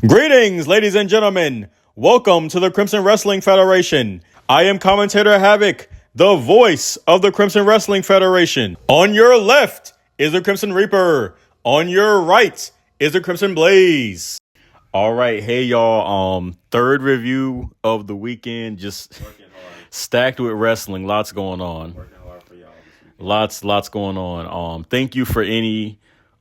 Greetings, ladies and gentlemen. Welcome to the Crimson Wrestling Federation. I am commentator Havoc, the voice of the Crimson Wrestling Federation. On your left is the Crimson Reaper. On your right is the Crimson Blaze. All right, hey y'all. Third review of the weekend, just stacked with wrestling. Lots going on. Lots going on. Thank you for any.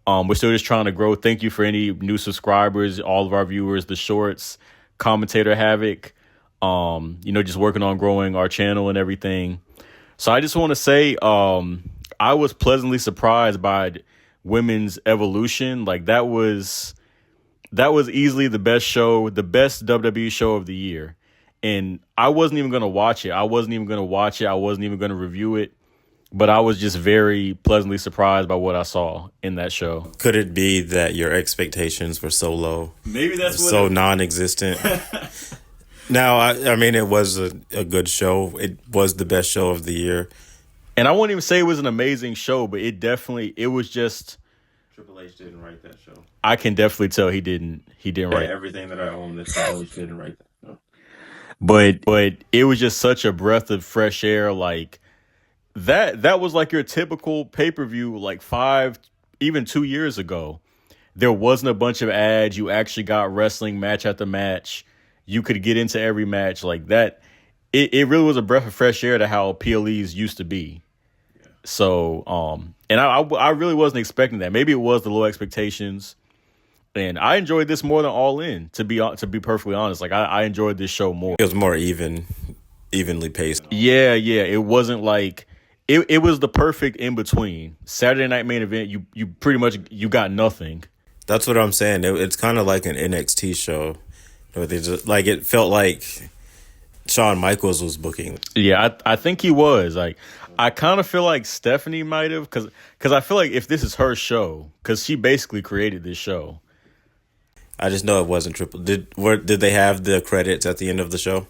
We're still just trying to grow. Thank you for any new subscribers, all of our viewers, the shorts, commentator Havoc. Just working on growing our channel and everything. So I just want to say, I was pleasantly surprised by women's evolution. Like that was easily the best show, the best WWE show of the year. And I wasn't even going to watch it. I wasn't even going to review it. But I was just very pleasantly surprised by what I saw in that show. Could it be that your expectations were so low? Maybe that's what so non-existent. Now, I mean, it was a good show. It was the best show of the year. And I won't even say it was an amazing show, but it was just... Triple H didn't write that show. I can definitely tell he didn't write. Everything that I own, that Triple H didn't write that show. But it was just such a breath of fresh air, like... That was like your typical pay-per-view like 2 years ago. There wasn't a bunch of ads. You actually got wrestling match after match. You could get into every match like that. It really was a breath of fresh air to how PLEs used to be. Yeah. So, and I really wasn't expecting that. Maybe it was the low expectations. And I enjoyed this more than All In, to be perfectly honest. Like I enjoyed this show more. It was more evenly paced. Yeah. It wasn't like... It was the perfect in between. Saturday Night Main Event, you pretty much you got nothing. That's what I'm saying. It's kind of like an NXT show. Like it felt like Shawn Michaels was booking. Yeah, I think he was. Like I kind of feel like Stephanie might have, because I feel like if this is her show, because she basically created this show. I just know it wasn't Triple. Did they have the credits at the end of the show?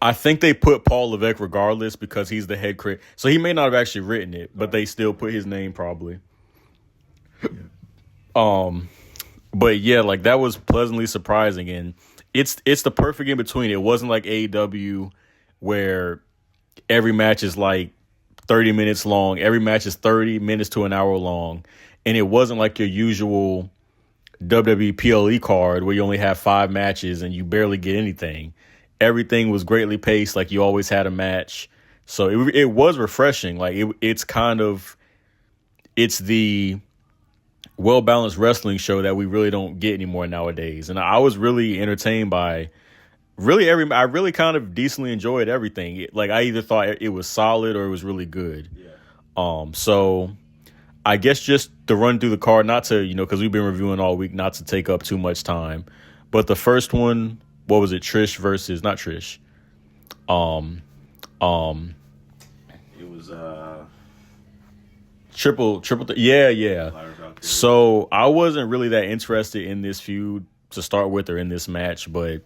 I think they put Paul Levesque regardless because he's the head critic. So he may not have actually written it, but they still put his name probably. Yeah. But yeah, like that was pleasantly surprising, and it's the perfect in between. It wasn't like AEW where every match is like 30 minutes long. Every match is 30 minutes to an hour long, and it wasn't like your usual WWE PLE card where you only have 5 matches and you barely get anything. Everything was greatly paced, like you always had a match. So it was refreshing. Like it's the well-balanced wrestling show that we really don't get anymore nowadays. And I was really entertained by I really kind of decently enjoyed everything. Like I either thought it was solid or it was really good. Yeah. So I guess just to run through the card, not to, because we've been reviewing all week, not to take up too much time. But the first one, what was it? Trish versus not Trish. It was triple. Yeah. So I wasn't really that interested in this feud to start with or in this match, but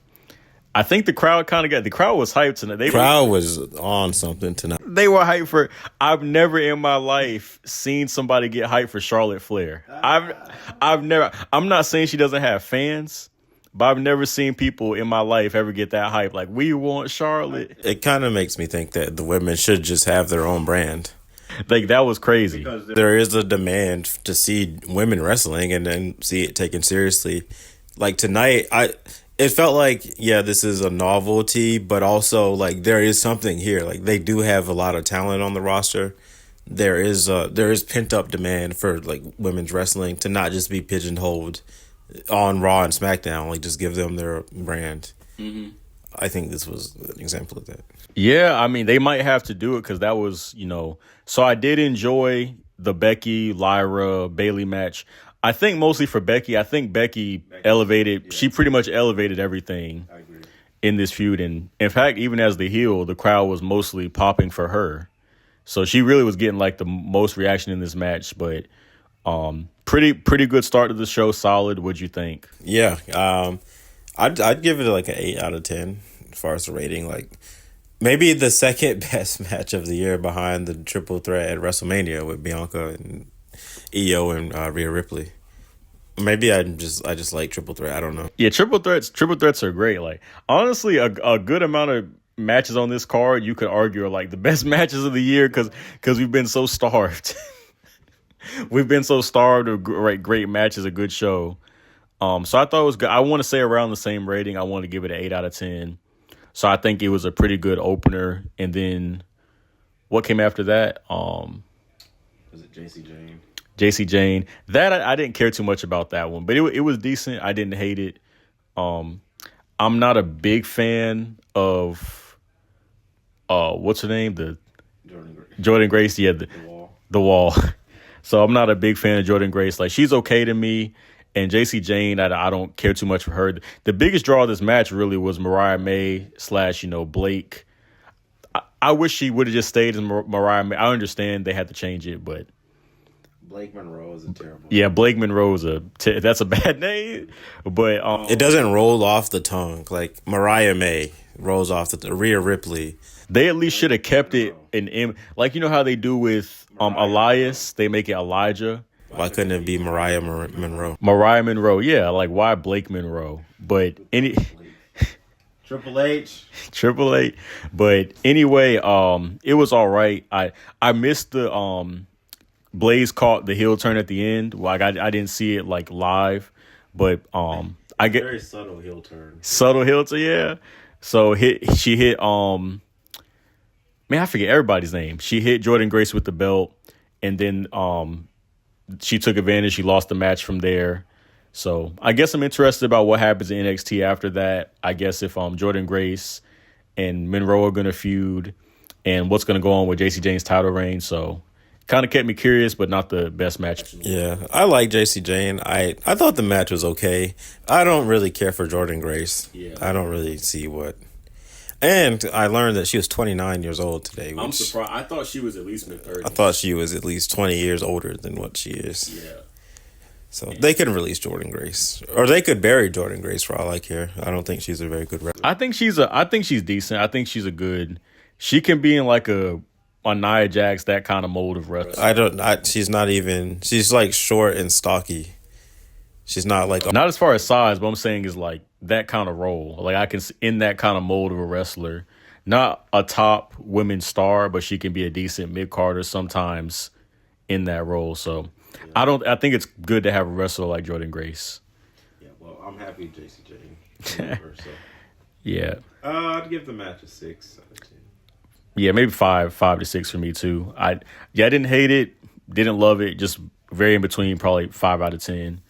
I think the crowd the crowd was hyped tonight. The crowd was on something tonight. They were hyped for. I've never in my life seen somebody get hyped for Charlotte Flair. I've never. I'm not saying she doesn't have fans. But I've never seen people in my life ever get that hype. Like, we want Charlotte. It kind of makes me think that the women should just have their own brand. Like, that was crazy. Because there is a demand to see women wrestling and then see it taken seriously. Like, tonight, it felt like, yeah, this is a novelty, but also, like, there is something here. Like, they do have a lot of talent on the roster. There is pent-up demand for, like, women's wrestling to not just be pigeonholed on Raw and SmackDown, like just give them their brand. Mm-hmm. I think this was an example of that. Yeah, I mean, they might have to do it because that was, So I did enjoy the Becky, Lyra, Bayley match. I think mostly for Becky. I think Becky elevated. Yeah. She pretty much elevated everything in this feud. And in fact, even as the heel, the crowd was mostly popping for her. So she really was getting like the most reaction in this match. But pretty good start to the show. Solid. What'd you think? Yeah, I'd give it like an 8 out of 10 as far as the rating. Like maybe the second best match of the year behind the triple threat at WrestleMania with Bianca and Io and Rhea Ripley. Maybe I just like triple threat. I don't know. Yeah, triple threats are great. Like honestly, a good amount of matches on this card you could argue are like the best matches of the year because we've been so starved. We've been so starved of great matches, a good show. So I thought it was good. I want to say around the same rating. I want to give it an 8 out of 10. So I think it was a pretty good opener. And then what came after that? Was it JC Jane? JC Jane. That I didn't care too much about that one, but it was decent. I didn't hate it. I'm not a big fan of what's her name? The Jordan Grace. Yeah, the wall. So I'm not a big fan of Jordan Grace. Like she's okay to me. And JC Jane, I don't care too much for her. The biggest draw of this match really was Mariah May / Blake. I wish she would have just stayed as Mariah May. I understand they had to change it, but Blake Monroe is a terrible. Yeah, Blake Monroe is that's a bad name, but it doesn't roll off the tongue like Mariah May rolls off the Rhea Ripley. They at least should have kept it like you know how they do with Elias. They make it Elijah. Why couldn't it be Mariah Monroe? Mariah Monroe, yeah. Like why Blake Monroe? But Triple H. But anyway, it was all right. I missed the Blaze caught the heel turn at the end. Like I didn't see it like live, but I get very subtle heel turn. Yeah. So she hit man, I forget everybody's name. She hit Jordan Grace with the belt, and then she took advantage. She lost the match from there. So I guess I'm interested about what happens in NXT after that. I guess if Jordan Grace and Monroe are gonna feud, and what's gonna go on with JC Jane's title reign. So kind of kept me curious, but not the best match. Yeah, I like JC Jane. I thought the match was okay. I don't really care for Jordan Grace. Yeah, I don't really see what. And I learned that she was 29 years old today. I'm surprised. I thought she was at least mid-30s. I thought she was at least 20 years older than what she is. Yeah. So they could release Jordan Grace, or they could bury Jordan Grace for all I care. I don't think she's a very good wrestler. I think she's decent. I think she's a good. She can be in like a Nia Jax, that kind of mold of wrestler. She's not even. She's like short and stocky. She's not like not as far as size, but I'm saying is like that kind of role. Like I can in that kind of mold of a wrestler, not a top women's star, but she can be a decent mid-carder sometimes in that role. So yeah. I think it's good to have a wrestler like Jordan Grace. Yeah, well, I'm happy JC Jane. So. Yeah. I'd give the match a 6 out of 10. Yeah, maybe 5 to 6 for me too. I didn't hate it, didn't love it, just very in between, probably 5 out of 10.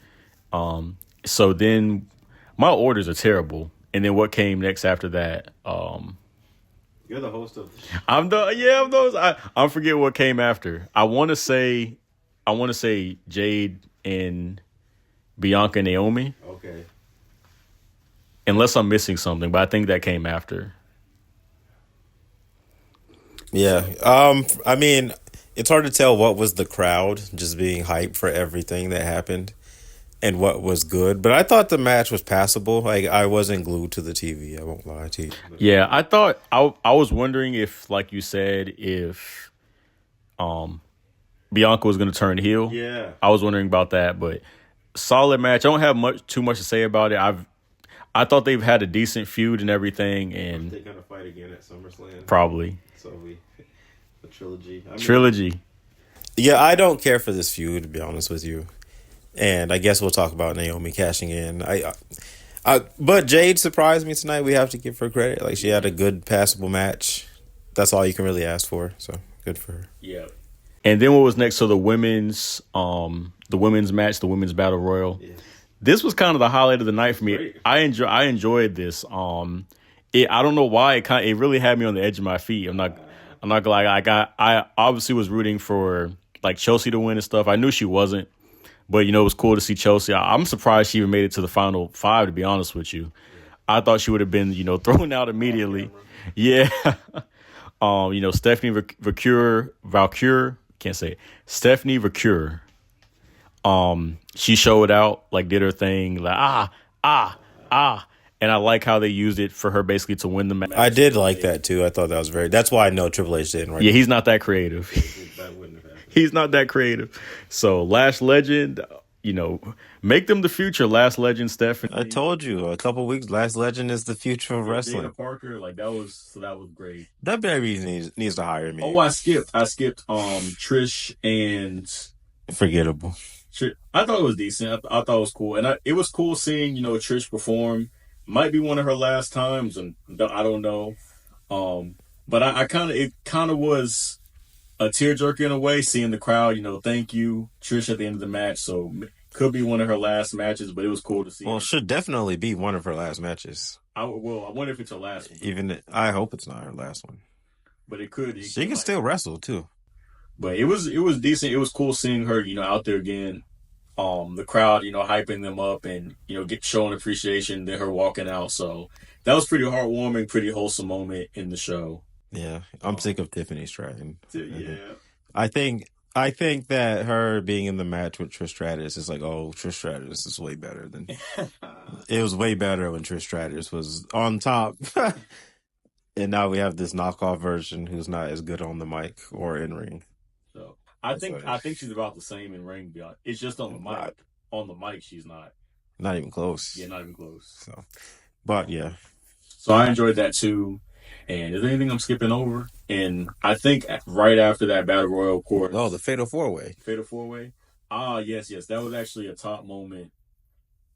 So then my orders are terrible. And then what came next after that? You're the host of the show. I'm those. I forget what came after. I want to say Jade and Bianca and Naomi. Okay. Unless I'm missing something, but I think that came after. Yeah. I mean, it's hard to tell what was the crowd just being hyped for everything that happened and what was good. But I thought the match was passable. Like, I wasn't glued to the TV. I won't lie to you. Yeah, I thought I was wondering if, like you said, if Bianca was going to turn heel. Yeah. I was wondering about that, but solid match. I don't have too much to say about it. I thought they've had a decent feud and everything, and they're going to fight again at SummerSlam. Probably. So the trilogy. Trilogy. Yeah, I don't care for this feud, to be honest with you. And I guess we'll talk about Naomi cashing in. But Jade surprised me tonight. We have to give her credit. Like, she had a good, passable match. That's all you can really ask for. So good for her. Yeah. And then what was next? So the women's match, the women's battle royal. Yeah. This was kind of the highlight of the night for me. Great. I enjoyed this. I don't know why it really had me on the edge of my feet. I'm not gonna lie. I obviously was rooting for like Chelsea to win and stuff. I knew she wasn't. But, it was cool to see Chelsea. I'm surprised she even made it to the final 5, to be honest with you. I thought she would have been, thrown out immediately. Yeah. Stephanie Valkyrie, can't say it. Stephanie Valkyrie. She showed out, like did her thing, like, And I like how they used it for her basically to win the match. I did like that, too. I thought that was that's why I know Triple H didn't. Yeah, he's not that creative. He's not that creative. So Lash Legend, make them the future. Last Legend, I Stephanie, told you a couple weeks. Last Legend is the future of Dana wrestling. Parker, like that was great. WWE needs to hire Oh, me. I skipped Trish and Forgettable. I thought it was decent. I thought it was cool, and it was cool seeing Trish perform. Might be one of her last times, and I don't know. But I kind of it kind of was a tearjerker in a way, seeing the crowd. Thank you, Trish, at the end of the match. So could be one of her last matches, but it was cool to see. Well, her. it should definitely be one of her last matches. I wonder if it's her last one. Even I hope it's not her last one. But it could. She can still wrestle too. But it was decent. It was cool seeing her, out there again. The crowd, hyping them up and showing appreciation. Then her walking out. So that was pretty heartwarming, pretty wholesome moment in the show. Yeah, I'm sick of Tiffany Stratton. Yeah, I think that her being in the match with Trish Stratus is like, oh, Trish Stratus is way better than. It was way better when Trish Stratus was on top. And now we have this knockoff version who's not as good on the mic or in ring. So I think she's about the same in ring. It's just on the mic. On the mic, she's not. Not even close. Yeah, not even close. So, but yeah. So I enjoyed that too. And is there anything I'm skipping over? And I think right after that Battle Royal, of course. Oh, the Fatal 4-Way. Fatal 4-Way. Ah, yes. That was actually a top moment.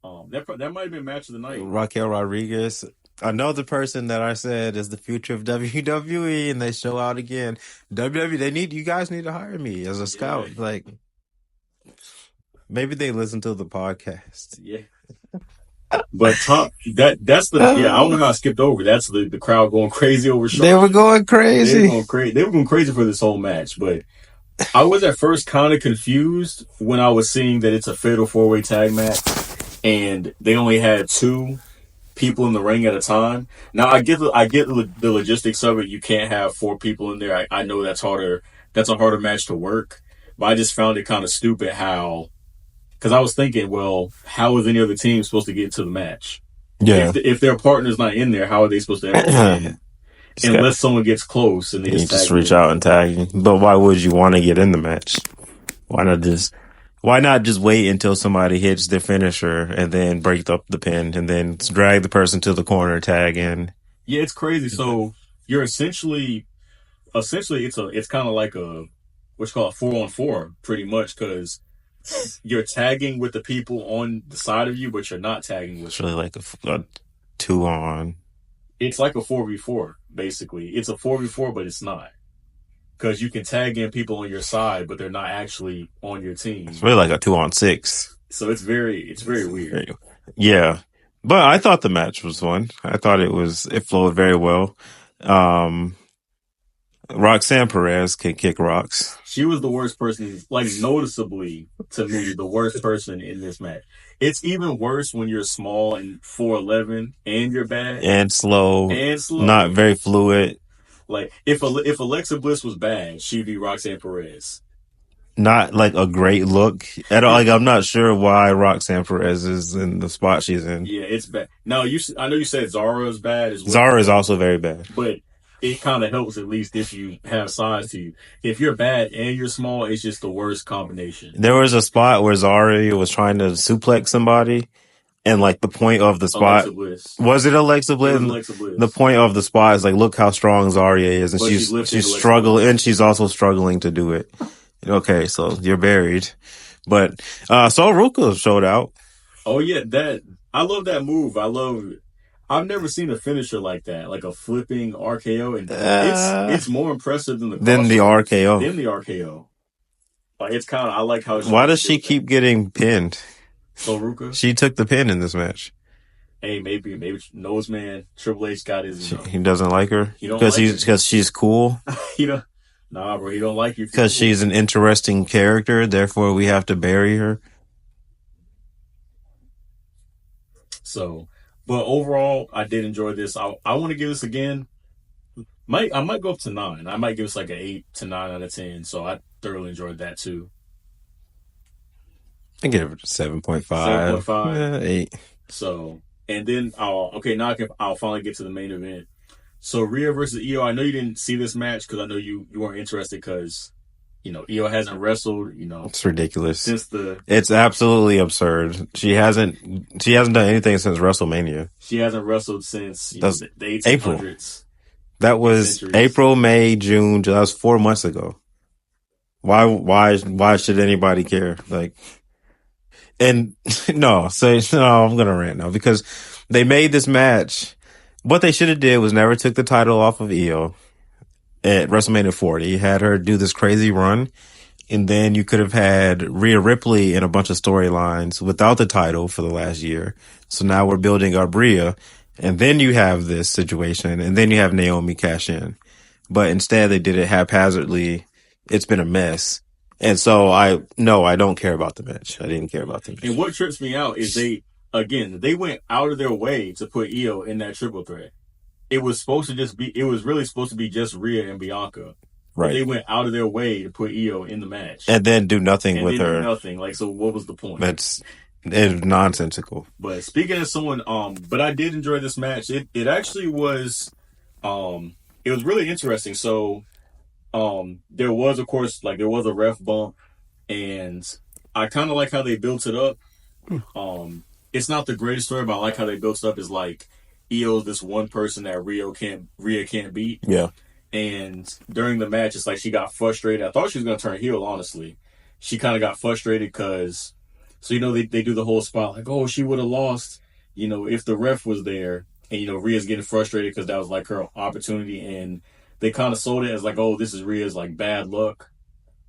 That might have been match of the night. Raquel Rodriguez. Another person that I said is the future of WWE, and they show out again. WWE, you guys need to hire me as a scout. Yeah. Like, maybe they listen to the podcast. Yeah. But that's the I don't know how I skipped over. That's the crowd going crazy over Charlotte. They were going crazy. They were going crazy for this whole match. But I was at first kind of confused when I was seeing that it's a Fatal 4-Way tag match, and they only had 2 people in the ring at a time. Now I get the logistics of it. You can't have 4 people in there. I know that's harder. That's a harder match to work. But I just found it kind of stupid how, because I was thinking, well, how is any other team supposed to get to the match? Yeah. If their partner's not in there, how are they supposed to ever unless someone gets close and they just reach out and tag. But why would you want to get in the match? Why not just wait until somebody hits their finisher and then break up the pin and then drag the person to the corner, tag in? Yeah, it's crazy. So you're essentially it's kind of like what's called a 4-on-4, pretty much, because you're tagging with the people on the side of you, but you're not tagging with. It's really like a 2-on. It's like a 4v4, basically. It's a 4v4, but it's not. Because you can tag in people on your side, but they're not actually on your team. It's really like a 2-on-6. So it's very weird. Yeah. But I thought the match was fun. I thought it flowed very well. Roxanne Perez can kick rocks. She was the worst person, like noticeably to me, the worst person in this match. It's even worse when you're small and 4'11" and you're bad. And slow. Not very fluid. Like if Alexa Bliss was bad, she'd be Roxanne Perez. Not like a great look at all. Like I'm not sure why Roxanne Perez is in the spot she's in. Yeah, it's bad. Now I know you said Zara is bad as well. Zara is also very bad, but it kind of helps at least if you have size to you. If you're bad and you're small, it's just the worst combination. There was a spot where Zara was trying to suplex somebody. And like the point of the spot, was it Alexa Bliss? Alexa Bliss? The point of the spot is like, look how strong Zarya is, and she's struggling, and she's also struggling to do it. Okay, so you're buried, but Sol Ruka showed out. Oh yeah, I love that move. I've never seen a finisher like that, like a flipping RKO, and it's more impressive than the RKO. Than the RKO. Like it's kind of I like how. Why does she keep getting pinned? So Ruka, she took the pin in this match. Hey, maybe knows, man. Triple H got his. He doesn't like her because she's cool. Nah, bro, he don't like you because she's an interesting character. Therefore, we have to bury her. So, but overall, I did enjoy this. I want to give this again. I might go up to 9. I might give this like an 8 to 9 out of 10. So I thoroughly enjoyed that too. I give it a 7.5. 7.5. Yeah, 8. So, and then I'll finally get to the main event. So Rhea versus Io. I know you didn't see this match because I know you weren't interested because, Io hasn't wrestled, It's ridiculous. since It's absolutely absurd. She hasn't done anything since WrestleMania. she hasn't wrestled since, That's the April. 1800s That and was centuries. April, May, June. That was 4 months ago. Why should anybody care? Like, and no, I'm gonna rant now because they made this match. What they should have did was never took the title off of Io at WrestleMania 40. Had her do this crazy run, and then you could have had Rhea Ripley in a bunch of storylines without the title for the last year. So now we're building up Rhea, and then you have this situation, and then you have Naomi cash in. But instead they did it haphazardly. It's been a mess. And so I don't care about the match. I didn't care about the match. And what trips me out is they went out of their way to put Io in that triple threat. It was really supposed to be just Rhea and Bianca. Right. But they went out of their way to put Io in the match. And then do nothing with her. Nothing. Like, so what was the point? It's nonsensical. But speaking of someone, but I did enjoy this match. It actually was, it was really interesting. So, there was, of course, there was a ref bump, and I kind of like how they built it up. It's not the greatest story, but I like how they built it up. Is like Io's this one person that Rhea can't beat. Yeah. And during the match, it's like she got frustrated. I thought she was going to turn heel, honestly. She kind of got frustrated because, so, they do the whole spot like, oh, she would have lost, if the ref was there. And, Rhea's getting frustrated because that was like her opportunity. And they kind of sold it as like, oh, this is Rhea's like bad luck.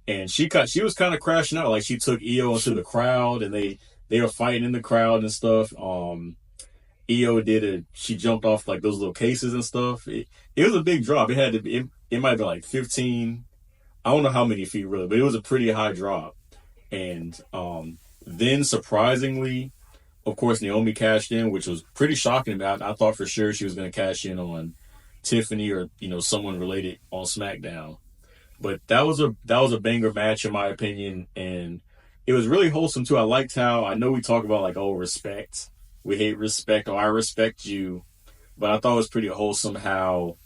And she was kind of crashing out. Like, she took Io into the crowd, and they were fighting in the crowd and stuff. Io she jumped off like those little cases and stuff. It was a big drop. It might have been like 15. I don't know how many feet really, but it was a pretty high drop. And then surprisingly, of course, Naomi cashed in, which was pretty shocking. I thought for sure she was going to cash in on Tiffany or someone related on SmackDown. But that was a banger match in my opinion, and it was really wholesome too. I liked how, I know we talk about like, oh, respect. We hate respect, or I respect you. But I thought it was pretty wholesome how,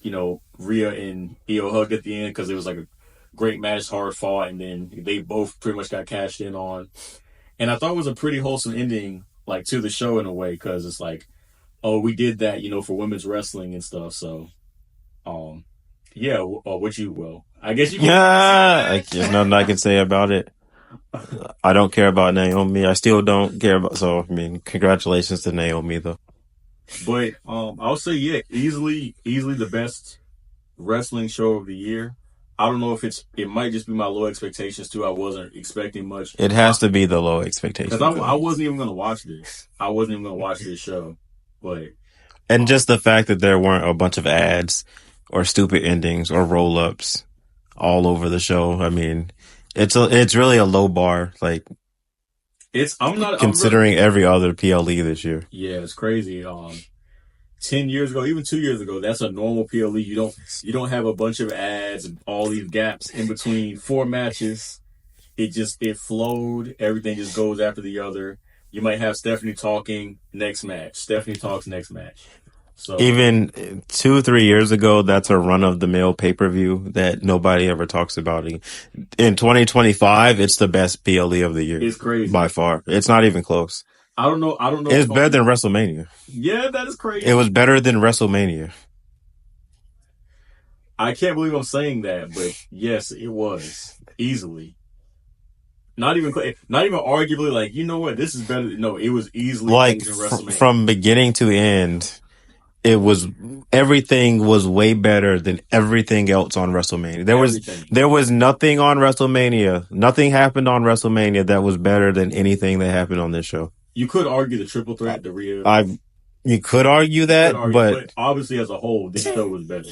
Rhea and Io hugged at the end, because it was like a great match, hard fought, and then they both pretty much got cashed in on. And I thought it was a pretty wholesome ending, like, to the show in a way, because it's like, oh, we did that, for women's wrestling and stuff. So, yeah, I guess you can. There's nothing I can say about it. I don't care about Naomi. I still don't care about. So I mean, congratulations to Naomi though. But I'll say, yeah, easily the best wrestling show of the year. I don't know if it might just be my low expectations too. I wasn't expecting much. It has to be the low expectations. Because I wasn't even going to watch this. I wasn't even going to watch this show. And just the fact that there weren't a bunch of ads or stupid endings or roll-ups all over the show. I mean, it's really a low bar. Like, considering every other PLE this year. Yeah, it's crazy. 10 years ago, even 2 years ago, that's a normal PLE. You don't have a bunch of ads and all these gaps in between 4 matches. It flowed. Everything just goes after the other. You might have Stephanie talking next match. Stephanie talks next match. So even 2-3 years ago, that's a run-of-the-mill pay-per-view that nobody ever talks about. In 2025, it's the best PLE of the year. It's crazy. By far. It's not even close. I don't know. It's better than WrestleMania. Yeah, that is crazy. It was better than WrestleMania. I can't believe I'm saying that, but yes, it was. Easily. Not even arguably like, you know what, this is better. No, it was easily like better than WrestleMania. From beginning to end. Everything was way better than everything else on WrestleMania. There was nothing on WrestleMania. Nothing happened on WrestleMania that was better than anything that happened on this show. You could argue the triple threat, the Rhea. You could argue that, but obviously as a whole, this show was better.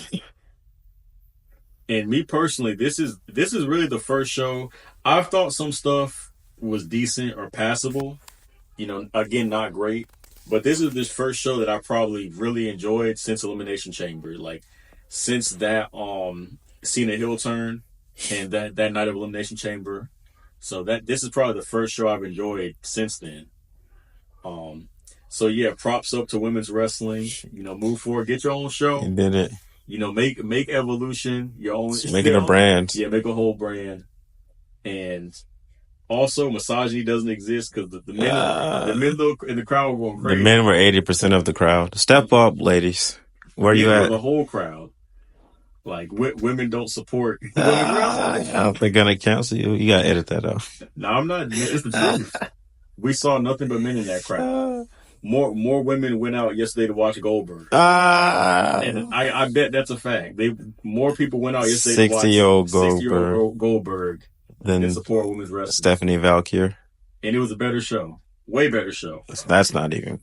And me personally, this is really the first show. I've thought some stuff was decent or passable. Again, not great. But this is this first show that I probably really enjoyed since Elimination Chamber. Like, since that Cena heel turn and that night of Elimination Chamber. So this is probably the first show I've enjoyed since then. So yeah, props up to women's wrestling. Move forward, get your own show. You did it. Make Evolution your own. Make it a brand. Yeah, make a whole brand. And also, misogyny doesn't exist because the men though in the crowd were going The crazy. men were 80% of the crowd. Step up, ladies. Where you Yeah, at? the whole crowd. Like women don't support women's wrestling. I don't think they're gonna cancel you. You gotta edit that out. No, I'm not. It's the truth. We saw nothing but men in that crowd. More women went out yesterday to watch Goldberg. And I bet that's a fact. More people went out yesterday to watch 60-year-old 60-year-old Goldberg than support women's wrestling. Stephanie Valkyrie. And it was a better show. Way better show. That's not even.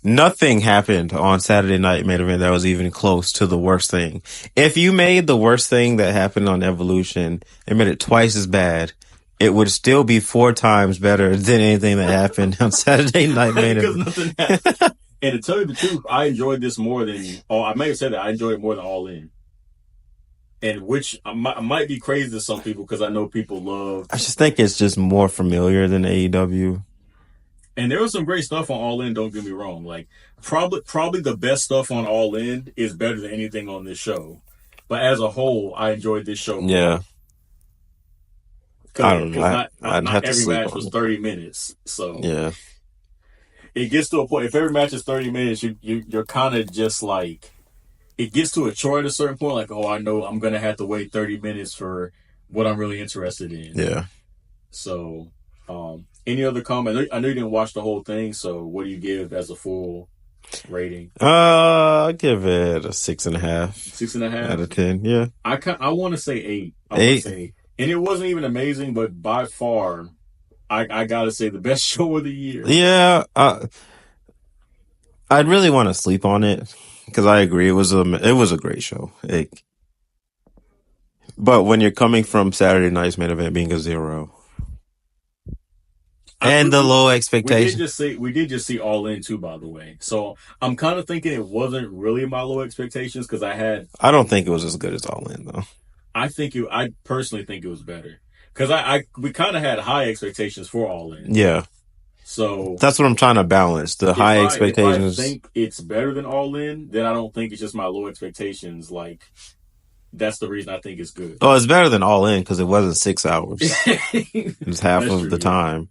Nothing happened on Saturday Night Main Event that was even close to the worst thing. If you made the worst thing that happened on Evolution and made it twice as bad, it would still be 4 times better than anything that happened on Saturday Night Main Event. Because nothing happened. And to tell you the truth, I enjoyed this more than... I may have said that. I enjoyed it more than All In. And which I might be crazy to some people because I know people love... I just think it's just more familiar than AEW. And there was some great stuff on All In, don't get me wrong. Like, probably the best stuff on All In is better than anything on this show. But as a whole, I enjoyed this show more. Yeah. I don't know. Not every match was 30 minutes. So yeah, it gets to a point. If every match is 30 minutes, you're kind of just like, it gets to a chore at a certain point. Like, oh, I know I'm going to have to wait 30 minutes for what I'm really interested in. Yeah. So, any other comment? I know you didn't watch the whole thing. So what do you give as a full rating? I'll give it a 6.5. 6.5 out of 10. Yeah. I want to say 8. 8. And it wasn't even amazing, but by far, I gotta say the best show of the year. Yeah, I'd really want to sleep on it because I agree it was a great show. But when you're coming from Saturday Night's Main Event being a 0, and the low expectation, we did just see All In too, by the way. So I'm kind of thinking it wasn't really my low expectations because I don't think it was as good as All In though. I personally think it was better because we kind of had high expectations for All In. Yeah. So that's what I'm trying to balance. The high expectations. If I think it's better than All In, then I don't think it's just my low expectations. Like, that's the reason I think it's good. Oh, it's better than All In because it wasn't 6 hours. It was half of the time.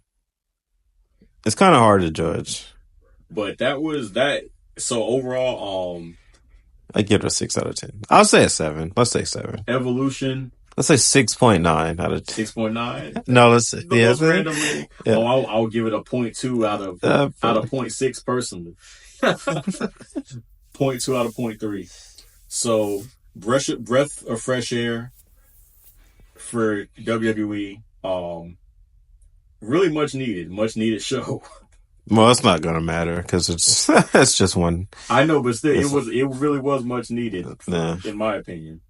It's kind of hard to judge. But that was that. So overall, I give it a 6 out of 10. I'll say a 7. Let's say 7. Evolution. Let's say 6.9 out of 10. 6.9? No, let's say randomly. Yeah. Oh, I'll give it a 0.2 out of 0.6 personally. 0.2 out of 0.3. So breath of fresh air for WWE. Really much needed show. Well, it's not gonna matter because it's just one. I know, but still, it really was much needed, in my opinion.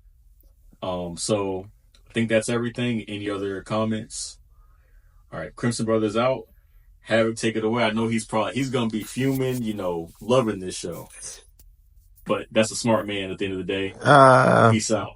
So I think that's everything. Any other comments? All right, Crimson Brothers out. Havoc, take it away. I know he's gonna be fuming, loving this show. But that's a smart man at the end of the day. Peace out.